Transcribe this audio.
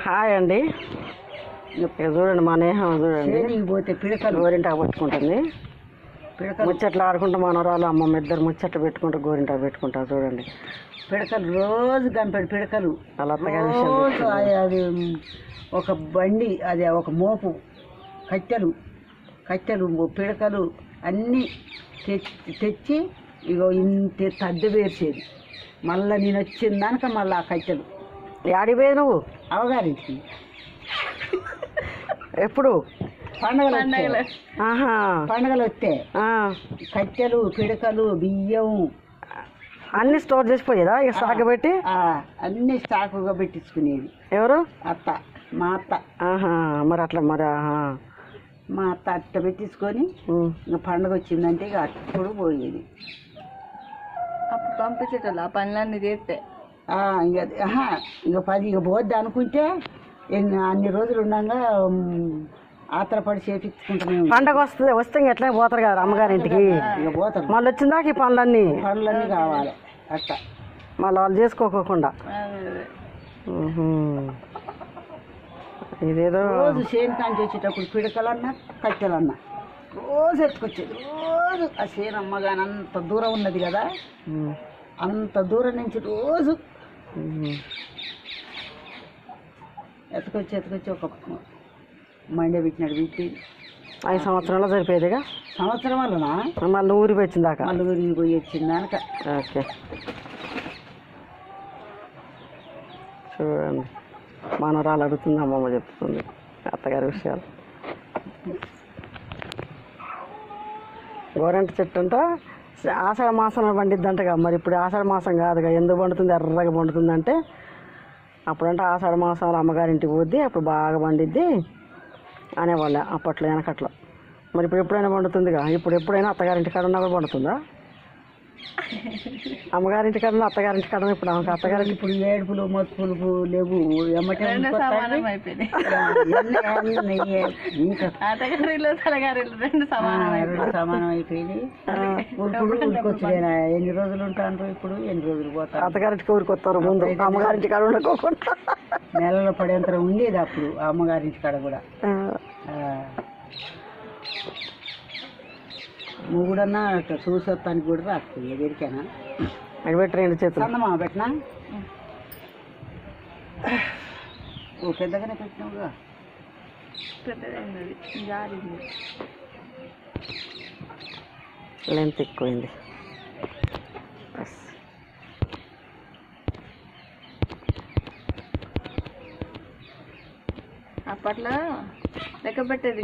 Hi అండి. చూడండి మా నేహం చూడండి పోతే పిడకలు గోరింటాకు పట్టుకుంటుంది. ముచ్చట్లు ఆడుకుంటూ మనవరాలు అమ్మమ్మ ఇద్దరు ముచ్చట్లు పెట్టుకుంటూ గోరింటాకు పెట్టుకుంటారు. చూడండి పిడకలు రోజు గంపెడు పిడకలు అలా అది ఒక బండి, అది ఒక మోపు కట్టెలు పిడకలు అన్నీ తెచ్చి ఇగో ఇంత తద్దు వేసేది. మళ్ళీ నేను వచ్చిన దానిక మళ్ళీ ఆ కట్టెలు యాడిపోయి నువ్వు అవగారింటికి ఎప్పుడు పండగలు వస్తే కట్టెలు పిడకలు బియ్యం అన్ని స్టోర్ చేసిపోయేదా ఇక స్టాక్ పెట్టి అన్ని స్టాకుగా పెట్టించుకునేది. ఎవరు? అత్త, మా అత్త. మరి అట్లా మరి మా అత్త అట్ట పెట్టించుకొని ఇంకా పండుగ వచ్చిందంటే ఇక అప్పుడు పోయేది. అప్పుడు పంపించేటోళ్ళు ఆ పనులన్నీ చేస్తే ఇక 10 ఇక పోద్ది అనుకుంటే అన్ని రోజులు ఉండగా ఆతరపడి చేపించుకుంటున్నాం. పండగ వస్తే ఎట్లా పోతారు కదా అమ్మగారింటికి. ఇక పోతారు మళ్ళీ వచ్చిందాక ఈ పనులన్నీ కావాలి అట్ట మళ్ళీ వాళ్ళు చేసుకోకుండా. ఇదేదో రోజు చేను కాంచి వచ్చేటప్పుడు పిడకలన్నా కట్టెలన్నా రోజు ఎత్తుకొచ్చేది. రోజు ఆ చేను అమ్మగాని అంత దూరం ఉన్నది కదా, అంత దూరం నుంచి రోజు ఎత్తుకొచ్చి ఒక మండే పెట్టినాడు. పెట్టి 5 సంవత్సరాలు సరిపోయేదిగా. సంవత్సరం వలన మళ్ళీ ఊరికి వచ్చిందాక మళ్ళీ ఊరికి పోయి వచ్చిందాక. ఓకే చూడండి మనవరాలు అడుగుతుంది, అమ్మమ్మ చెప్తుంది అత్తగారి విషయాలు. గోరంట చెట్టు అంట ఆషాఢ మాసంలో పండిద్దంటగా. మరి ఇప్పుడు ఆషాఢ మాసం కాదుగా, ఎందుకు పండుతుంది ఎర్రగా పండుతుంది అంటే అప్పుడంటే ఆషాఢ మాసంలో అమ్మగారింటికి పోద్ది అప్పుడు బాగా పండిద్ది అనేవాళ్ళ అప్పట్లో వెనకట్లో. మరి ఇప్పుడు ఎప్పుడైనా పండుతుందిగా. ఇప్పుడు ఎప్పుడైనా అత్తగారింటి కాడ ఉన్నా కూడా పండుతుందా? అమ్మగారింటి కాడ అత్తగారింటి కాడ ఇప్పుడు ఆమెకు అత్తగారింటి ఇప్పుడు ఏడుపులు మత్తులు లేవు. సమానం అయిపోయింది. ఊరుకొచ్చులేనా ఎన్ని రోజులు ఉంటారు, ఇప్పుడు ఎన్ని రోజులు పోతారు. అత్తగారింటికి ఊరికొస్తారు ముందు, అమ్మగారింటి కాడ ఉండకోకుండా. నెలలో పడేంత ఉండేది అప్పుడు అమ్మగారింటి కాడ కూడా. నువ్వు కూడా చూసొత్తానికి కూడా రాస్తుంది ఎదిరికేనా. అది పెట్టి 2 చేతులు అందమా పెట్టినా ఓ పెద్దగానే పెట్టినావుగా. లెంత్ ఎక్కువైంది. అప్పట్లో లెక్క పెట్టేది.